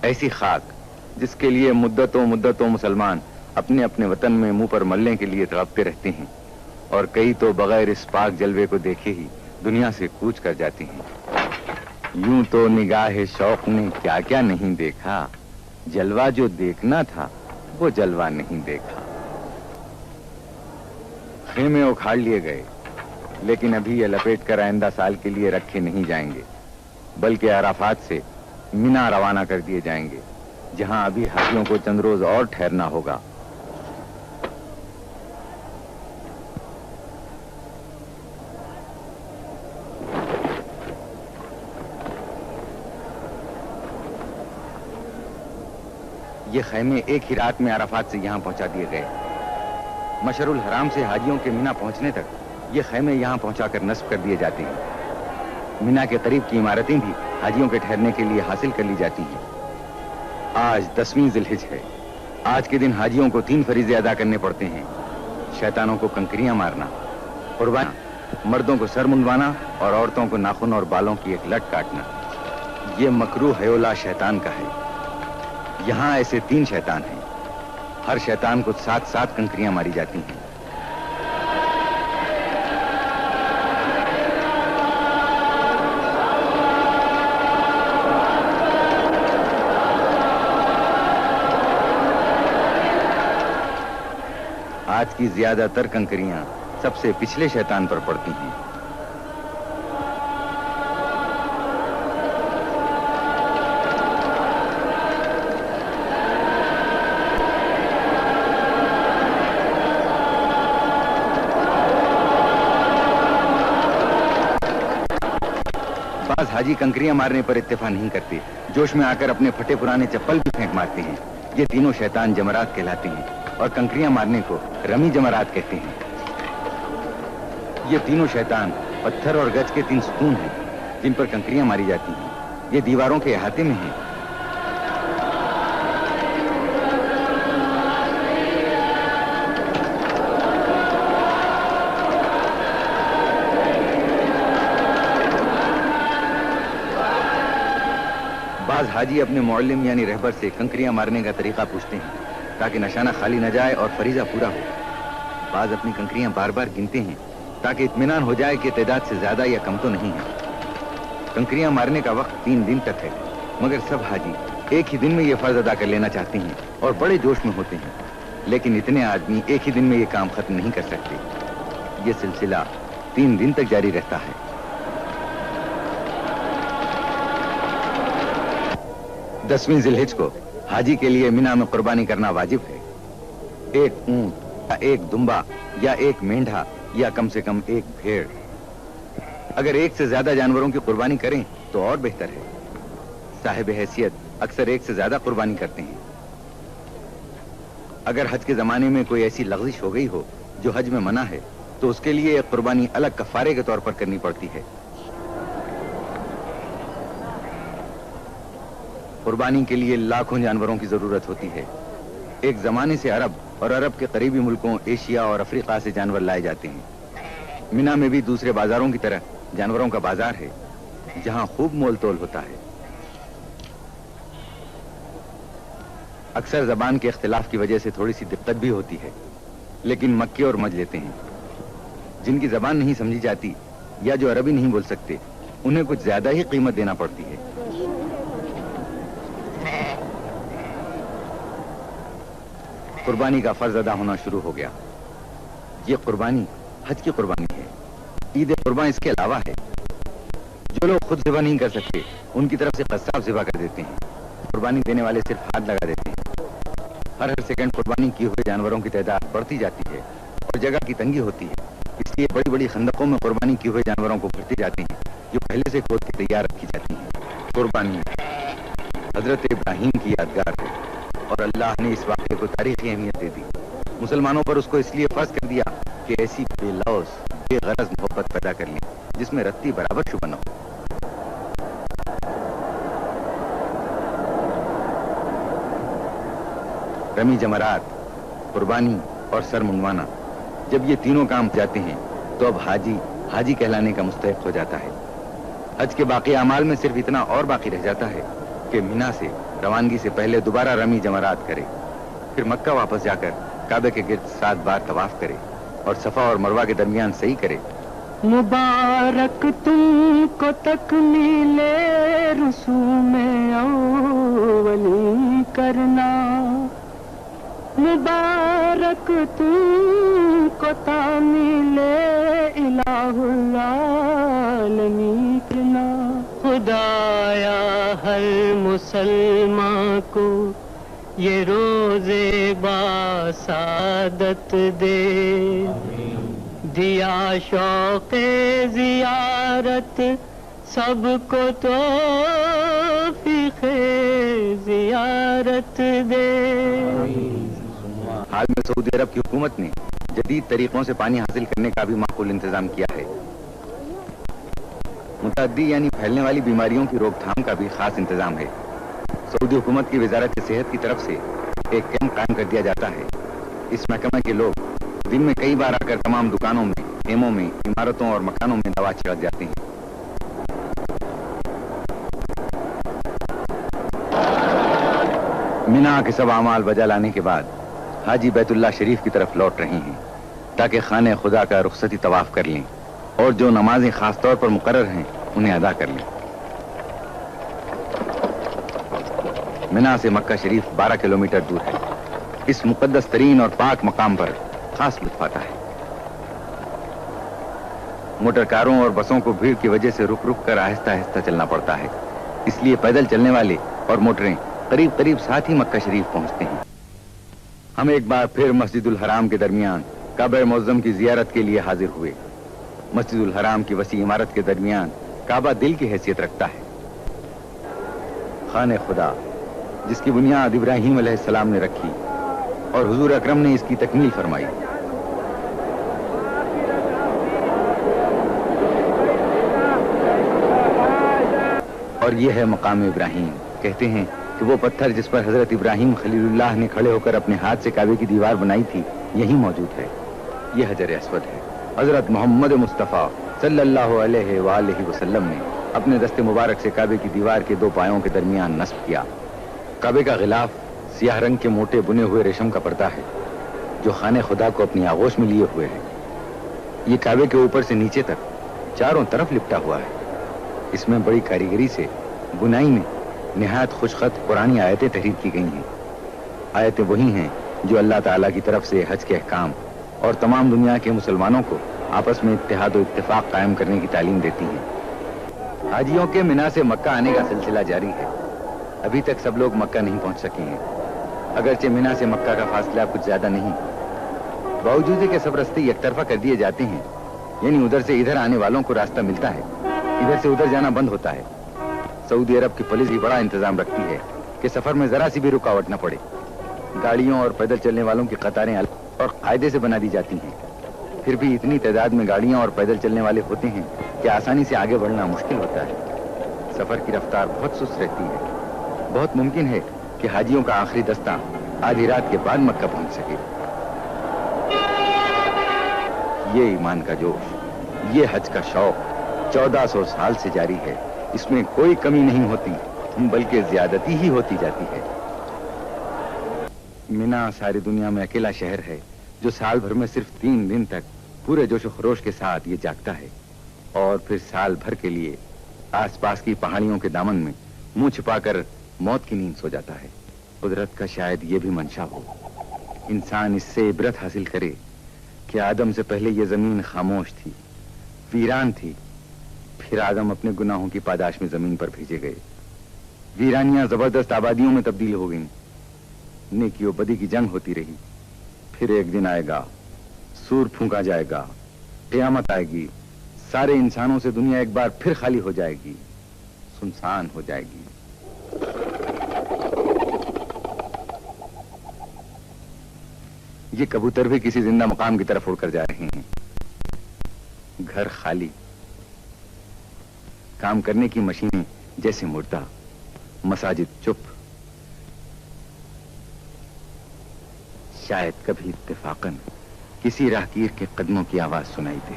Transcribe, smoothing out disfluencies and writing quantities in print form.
ایسی خاک جس کے لیے مدتوں مسلمان اپنے اپنے وطن میں منہ پر ملنے کے لیے تڑپتے رہتے ہیں، اور کئی تو بغیر اس پاک جلوے کو دیکھے ہی دنیا سے کوچ کر جاتے ہیں۔ یوں تو نگاہ شوق نے کیا کیا نہیں دیکھا، جلوہ جو دیکھنا تھا وہ جلوہ نہیں دیکھا۔ خیمے اکھاڑ لیے گئے، لیکن ابھی یہ لپیٹ کر آئندہ سال کے لیے رکھے نہیں جائیں گے، بلکہ عرفات سے مینا روانہ کر دیے جائیں گے، جہاں ابھی حاجیوں کو چند روز اور ٹھہرنا ہوگا۔ یہ خیمے ایک ہی رات میں عرفات سے یہاں پہنچا دیے گئے۔ مشعر الحرام سے حاجیوں کے مینا پہنچنے تک یہ خیمے یہاں پہنچا کر نصب کر دیے جاتے ہیں۔ مینا کے قریب کی عمارتیں بھی حاجیوں کے ٹھہرنے کے لیے حاصل کر لی جاتی ہیں۔ آج 10ویں ذی الحجہ ہے۔ آج کے دن حاجیوں کو 3 فریضے ادا کرنے پڑتے ہیں: شیطانوں کو کنکریاں مارنا، قربانی، مردوں کو سر منڈوانا اور عورتوں کو ناخن اور بالوں کی ایک لٹ کاٹنا۔ یہ مکروہ حیولہ شیطان کا ہے۔ یہاں ایسے 3 شیطان ہیں۔ ہر شیطان کو 7 کنکریاں ماری جاتی ہیں۔ آج کی زیادہ تر کنکریاں سب سے پچھلے شیطان پر پڑتی ہیں۔ بعض حاجی کنکریاں مارنے پر اتفاق نہیں کرتے، جوش میں آ کر اپنے پھٹے پرانے چپل بھی پھینک مارتے ہیں۔ یہ تینوں شیطان جمرات کہلاتے ہیں، اور کنکریاں مارنے کو رمی جمرات کہتے ہیں۔ یہ تینوں شیطان پتھر اور گچ کے 3 ستون ہیں جن پر کنکریاں ماری جاتی ہیں۔ یہ دیواروں کے احاطے میں ہیں۔ بعض حاجی اپنے معلم یعنی رہبر سے کنکریاں مارنے کا طریقہ پوچھتے ہیں تاکہ نشانہ خالی نہ جائے اور فریضہ پورا ہو۔ بعض اپنی کنکریاں بار بار گنتے ہیں تاکہ اطمینان ہو جائے کہ تعداد سے زیادہ یا کم تو نہیں ہے۔ کنکریاں مارنے کا وقت 3 دن تک ہے، مگر سب حاجی ایک ہی دن میں یہ فرض ادا کر لینا چاہتے ہیں اور بڑے جوش میں ہوتے ہیں، لیکن اتنے آدمی ایک ہی دن میں یہ کام ختم نہیں کر سکتے۔ یہ سلسلہ 3 دن تک جاری رہتا ہے۔ 10ویں ذی الحجہ کو حاجی کے لیے مینا میں قربانی کرنا واجب ہے۔ 1 اونٹ یا 1 دمبا یا 1 مینڈھا یا کم سے کم 1 بھیڑ۔ اگر 1 سے زیادہ جانوروں کی قربانی کریں تو اور بہتر ہے۔ صاحب حیثیت اکثر 1 سے زیادہ قربانی کرتے ہیں۔ اگر حج کے زمانے میں کوئی ایسی لغزش ہو گئی ہو جو حج میں منع ہے تو اس کے لیے ایک قربانی الگ کفارے کے طور پر کرنی پڑتی ہے۔ قربانی کے لیے لاکھوں جانوروں کی ضرورت ہوتی ہے۔ ایک زمانے سے عرب اور عرب کے قریبی ملکوں ایشیا اور افریقہ سے جانور لائے جاتے ہیں۔ مینا میں بھی دوسرے بازاروں کی طرح جانوروں کا بازار ہے جہاں خوب مول تول ہوتا ہے۔ اکثر زبان کے اختلاف کی وجہ سے تھوڑی سی دقت بھی ہوتی ہے، لیکن مکے اور مج لیتے ہیں۔ جن کی زبان نہیں سمجھی جاتی یا جو عربی نہیں بول سکتے انہیں کچھ زیادہ ہی قیمت دینا پڑتی ہے۔ قربانی کا فرض ادا ہونا شروع ہو گیا۔ یہ قربانی حج کی قربانی ہے۔ عید قربان اس کے علاوہ ہے۔ جو لوگ خود ذبح نہیں کر سکتے ان کی طرف سے قصاب ذبح کر دیتے ہیں۔ قربانی دینے والے صرف ہاتھ لگا دیتے ہیں۔ ہر سیکنڈ قربانی کیے ہوئے جانوروں کی تعداد بڑھتی جاتی ہے اور جگہ کی تنگی ہوتی ہے، اس لیے بڑی بڑی خندقوں میں قربانی کیے ہوئے جانوروں کو بھرتے جاتے ہیں جو پہلے سے کھود کے تیار رکھی جاتی ہیں۔ قربانی حضرت ابراہیم کی یادگار ہے اور اللہ نے اس واقعے کو تاریخی اہمیت دے دی۔ مسلمانوں پر اس کو اس لیے فرض کر دیا کہ ایسی بے لوث بے غرض محبت پیدا کر لیں جس میں رتی برابر شبہ نہ ہو۔ رمی جمرات، قربانی اور سر منڈوانا، جب یہ تینوں کام جاتے ہیں تو اب حاجی کہلانے کا مستحق ہو جاتا ہے۔ حج کے باقی اعمال میں صرف اتنا اور باقی رہ جاتا ہے کہ مینا سے روانگی سے پہلے دوبارہ رمی جمرات کرے، پھر مکہ واپس جا کر کعبے کے گرد 7 بار طواف کرے اور صفا اور مروہ کے درمیان صحیح کرے۔ مبارک تم کو تکمیل رسوم اولی کرنا، مبارک تم کو تعمیل الہ العالمین کرنا۔ خدایا ہر مسلمان کو یہ روزے باسعادت دے، دیا شوق زیارت سب کو توفیق زیارت دے۔ حال میں سعودی عرب کی حکومت نے جدید طریقوں سے پانی حاصل کرنے کا بھی معقول انتظام کیا ہے۔ متعدی یعنی پھیلنے والی بیماریوں کی روک تھام کا بھی خاص انتظام ہے۔ سعودی حکومت کی وزارت صحت کی طرف سے ایک کیمپ قائم کر دیا جاتا ہے۔ اس محکمہ کے لوگ دن میں کئی بار آ کر تمام دکانوں میں، خیموں میں، عمارتوں اور مکانوں میں دوا چھڑک جاتے ہیں۔ مینا کے سب اعمال بجا لانے کے بعد حاجی بیت اللہ شریف کی طرف لوٹ رہے ہیں تاکہ خانہ خدا کا رخصتی طواف کر لیں اور جو نمازیں خاص طور پر مقرر ہیں انہیں ادا کر لیں۔ مینا سے مکہ شریف 12 کلومیٹر دور ہے۔ اس مقدس ترین اور پاک مقام پر خاص لطف آتا ہے۔ موٹر کاروں اور بسوں کو بھیڑ کی وجہ سے رک رک کر آہستہ آہستہ چلنا پڑتا ہے، اس لیے پیدل چلنے والے اور موٹریں قریب قریب ساتھ ہی مکہ شریف پہنچتے ہیں۔ ہم ایک بار پھر مسجد الحرام کے درمیان کعبہ معظم کی زیارت کے لیے حاضر ہوئے۔ مسجد الحرام کی وسیع عمارت کے درمیان کعبہ دل کی حیثیت رکھتا ہے۔ خانہ خدا جس کی بنیاد ابراہیم علیہ السلام نے رکھی اور حضور اکرم نے اس کی تکمیل فرمائی۔ اور یہ ہے مقام ابراہیم۔ کہتے ہیں کہ وہ پتھر جس پر حضرت ابراہیم خلیل اللہ نے کھڑے ہو کر اپنے ہاتھ سے کعبے کی دیوار بنائی تھی یہی موجود ہے۔ یہ حجر اسود ہے۔ حضرت محمد مصطفیٰ صلی اللہ علیہ وآلہ وسلم نے اپنے دست مبارک سے کعبے کی دیوار کے 2 پایوں کے درمیان نصب کیا۔ کعبے کا غلاف سیاہ رنگ کے موٹے بنے ہوئے ریشم کا پردہ ہے جو خانہ خدا کو اپنی آغوش میں لیے ہوئے ہے۔ یہ کعبے کے اوپر سے نیچے تک چاروں طرف لپٹا ہوا ہے۔ اس میں بڑی کاریگری سے بنائی میں نہایت خوشخط قرآنی آیتیں تحریر کی گئی ہیں۔ آیتیں وہی ہیں جو اللہ تعالیٰ کی طرف سے حج کے احکام اور تمام دنیا کے مسلمانوں کو آپس میں اتحاد و اتفاق قائم کرنے کی تعلیم دیتی ہیں۔ حاجیوں کے مینا سے مکہ آنے کا سلسلہ جاری ہے۔ ابھی تک سب لوگ مکہ نہیں پہنچ سکے ہیں، اگرچہ مینا سے مکہ کا فاصلہ کچھ زیادہ نہیں، باوجود کہ سب راستے یک طرفہ کر دیے جاتے ہیں، یعنی ادھر سے ادھر آنے والوں کو راستہ ملتا ہے، ادھر سے ادھر جانا بند ہوتا ہے۔ سعودی عرب کی پولیس بھی بڑا انتظام رکھتی ہے کہ سفر میں ذرا سی بھی رکاوٹ نہ پڑے۔ گاڑیوں اور پیدل چلنے والوں کی قطاریں الگ اور قاعدے سے بنا دی جاتی ہیں، پھر بھی اتنی تعداد میں گاڑیاں اور پیدل چلنے والے ہوتے ہیں کہ آسانی سے آگے بڑھنا مشکل ہوتا ہے۔ سفر کی رفتار بہت سست رہتی ہے۔ بہت ممکن ہے کہ حاجیوں کا آخری دستہ آدھی رات کے بعد مکہ پہنچ سکے۔ یہ ایمان کا جوش، یہ حج کا شوق 1400 سال سے جاری ہے۔ اس میں کوئی کمی نہیں ہوتی بلکہ زیادتی ہی ہوتی جاتی ہے۔ مینا ساری دنیا میں اکیلا شہر ہے جو سال بھر میں صرف 3 دن تک پورے جوش و خروش کے ساتھ یہ جاگتا ہے اور پھر سال بھر کے لیے آس پاس کی پہاڑیوں کے دامن میں منہ چھپا کر موت کی نیند سو جاتا ہے۔ قدرت کا شاید یہ بھی منشا ہو، انسان اس سے عبرت حاصل کرے کہ آدم سے پہلے یہ زمین خاموش تھی، ویران تھی، پھر آدم اپنے گناہوں کی پاداش میں زمین پر بھیجے گئے۔ ویرانیاں زبردست آبادیوں میں تبدیل ہو گئیں، نیکی و بدی کی جنگ ہوتی رہی۔ پھر ایک دن آئے گا، سور پھونکا جائے گا، قیامت آئے گی، سارے انسانوں سے دنیا ایک بار پھر خالی ہو جائے گی، سنسان ہو جائے گی۔ یہ کبوتر بھی کسی زندہ مقام کی طرف اڑ کر جا رہے ہیں۔ گھر خالی، کام کرنے کی مشینیں جیسے مردہ، مساجد چپ، شاید کبھی اتفاقاً کسی راہگیر کے قدموں کی آواز سنائی دے۔